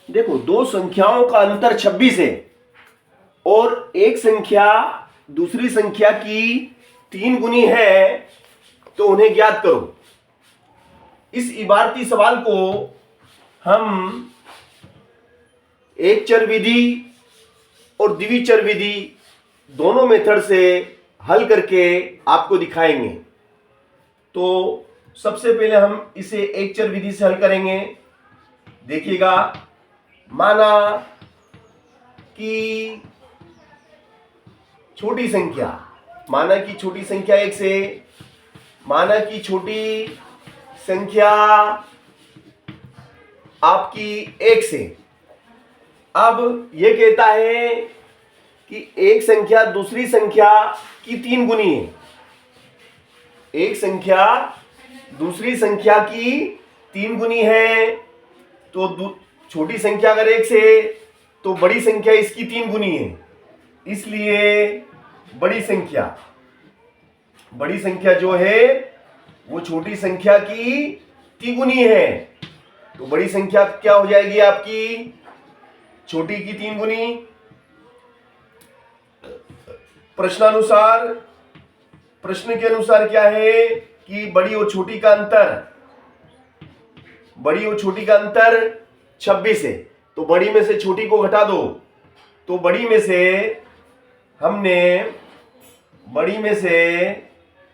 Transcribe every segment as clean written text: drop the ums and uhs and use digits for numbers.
देखो, दो संख्याओं का अंतर 26 है और एक संख्या दूसरी संख्या की 3 गुनी है, तो उन्हें ज्ञात करो। इस इबारती सवाल को हम एक चर विधि और द्विचर विधि दोनों मेथड से हल करके आपको दिखाएंगे। तो सबसे पहले हम इसे एक चर विधि से हल करेंगे। देखिएगा, माना कि छोटी संख्या, माना कि छोटी संख्या 1 से, माना कि छोटी संख्या आपकी 1 से। अब यह कहता है कि एक संख्या दूसरी संख्या की 3 गुनी है। एक संख्या दूसरी संख्या की 3 गुनी है, तो छोटी संख्या अगर 1 से तो बड़ी संख्या इसकी 3 गुनी है। इसलिए बड़ी संख्या जो है वो छोटी संख्या की 3 गुनी है। तो बड़ी संख्या क्या हो जाएगी आपकी? छोटी की 3 गुनी। प्रश्न के अनुसार क्या है कि बड़ी और छोटी का अंतर 26 है। तो बड़ी में से छोटी को घटा दो। तो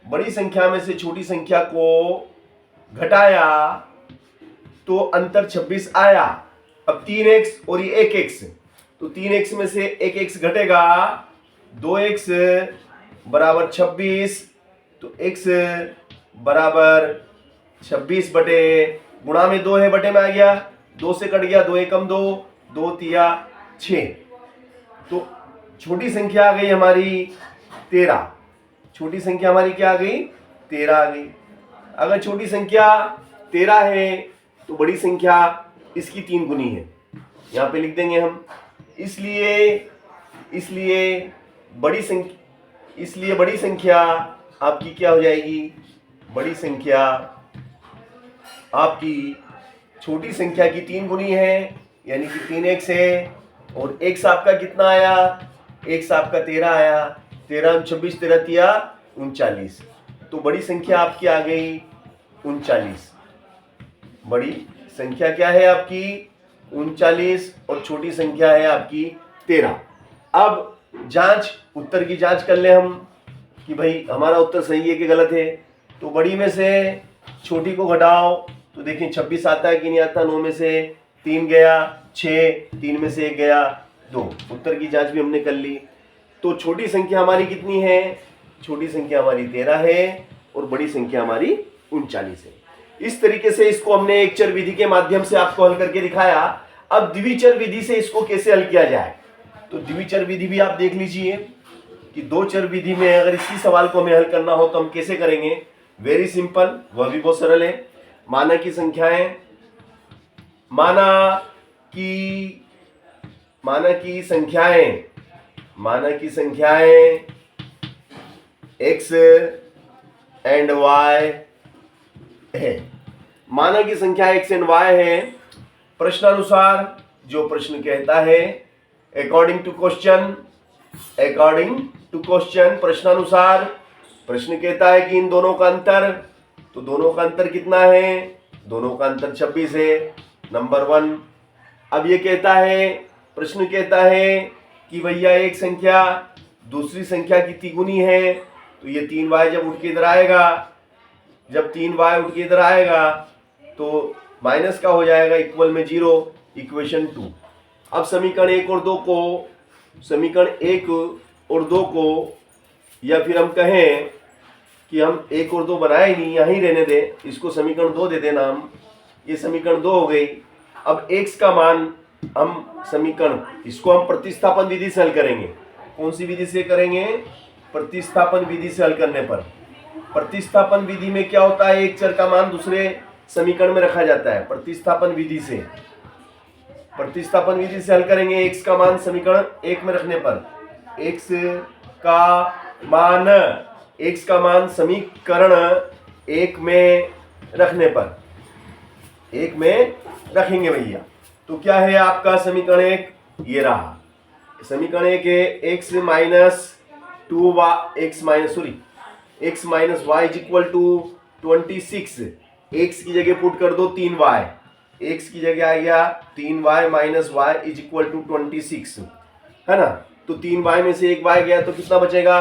बड़ी संख्या में से छोटी संख्या को घटाया तो अंतर 26 आया। अब 3x और ये 1x, तो 3x में से 1x घटेगा, 2x बराबर 26। तो x बराबर 26 बटे गुणा में 2 है, बटे में आ गया, 2 से कट गया, 2 एकम 2, 2 तिया 6। तो छोटी संख्या आ गई हमारी 13। छोटी संख्या हमारी क्या आ गई? 13 आ गई। अगर छोटी संख्या 13 है तो बड़ी संख्या इसकी 3 गुनी है। यहां पे लिख देंगे हम। इसलिए बड़ी संख्या आपकी क्या हो जाएगी? बड़ी संख्या आपकी छोटी संख्या की 3 गुनी है, यानी कि 3x है। और x आपका कितना आया? x आपका 13 आया। 13 26, 13 तिया 39। तो बड़ी संख्या आपकी आ गई 39। बड़ी संख्या क्या है आपकी? 39 और छोटी संख्या है आपकी 13। अब उत्तर की जांच कर ले हम कि भाई हमारा उत्तर सही है कि गलत है। तो बड़ी में से छोटी को घटाओ तो देखिए 26 आता है कि नहीं आता। 9 में से 3 गया 6, 3 में से 1 गया 2। उत्तर की जांच भी हमने कर ली। तो छोटी संख्या हमारी कितनी है? छोटी संख्या हमारी 13 है और बड़ी संख्या हमारी 39 है। इस तरीके से इसको हमने एक चर विधि के माध्यम से आपको हल करके दिखाया। अब द्विचर विधि से इसको कैसे हल किया जाए, तो द्विचर विधि भी आप देख लीजिए कि दो चर विधि में अगर इसी सवाल को हमें हल करना हो तो हम कैसे करेंगे। वेरी सिंपल, वह भी बहुत सरल है। माना की संख्याएं x एंड y है। माना की संख्या x एंड y है। प्रश्नानुसार जो प्रश्न कहता है, अकॉर्डिंग टू क्वेश्चन, प्रश्नानुसार प्रश्न कहता है कि इन दोनों का अंतर, तो दोनों का अंतर कितना है? दोनों का अंतर 26 है, नंबर 1। अब ये कहता है, प्रश्न कहता है कि भैया एक संख्या दूसरी संख्या की तिगुनी है, तो ये 3y जब उठ के इधर आएगा, तो माइनस का हो जाएगा, इक्वल में 0, इक्वेशन 2। अब समीकरण 1 और 2 को या फिर हम कहें कि हम 1 और 2 बनाए नहीं, यहीं रहने दें, इसको समीकरण 2 दे देना हम। ये समीकरण 2 हो गई। अब x का मान इसको हम प्रतिस्थापन विधि से हल करेंगे। कौन सी विधि से करेंगे? प्रतिस्थापन विधि से हल करने पर। प्रतिस्थापन विधि में क्या होता है? एक चर का मान दूसरे समीकरण में रखा जाता है। प्रतिस्थापन विधि से हल करेंगे। x का मान समीकरण 1 में रखने पर, x का मान समीकरण 1 में रखने पर, 1 में रखेंगे भैया। तो क्या है आपका समीकरण एक, ये रहा समीकरण एक है x minus y is equal to 26। X की जगह पुट कर दो 3y, एक्स की जगह आ गया 3y minus y is equal to 26, है ना। तो 3y में से एक y गया तो कितना बचेगा,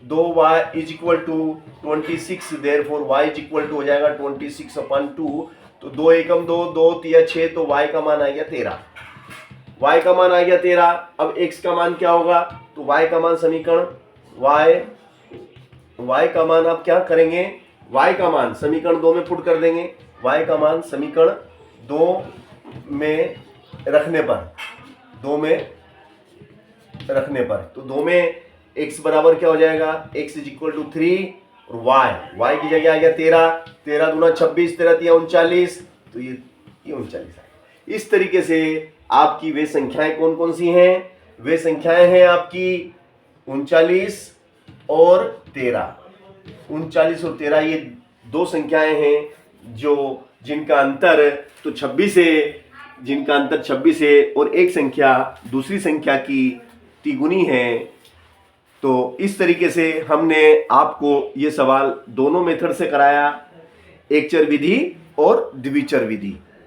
2y इज इक्वल टू 26, देयरफॉर y इज इक्वल टू हो जाएगा 26/2। तो 2 एकम 2, 2 तिया 6, तो y का मान आ गया 13। y का मान आ गया 13। अब x का मान क्या होगा, तो y का मान समीकरण y का मान आप क्या करेंगे, y का मान समीकरण 2 में पुट कर देंगे। y का मान समीकरण 2 में रखने पर, 2 में रखने पर, तो 2 में x बराबर क्या हो जाएगा, x इज इक्वल टू 3 और y की जगह आ गया 13, 13 दूना 26, 13 तिया 39, तो ये 39 आएगा। इस तरीके से आपकी वे संख्याएं कौन कौन सी हैं, वे संख्याएं हैं आपकी 39 और 13। 39 और 13 ये दो संख्याएं हैं जो जिनका अंतर तो 26 है, जिनका अंतर 26 है, और एक संख्या दूसरी संख्या की तिगुनी है। तो इस तरीके से हमने आपको ये सवाल दोनों मेथड से कराया, एक चर विधि और द्विचर विधि।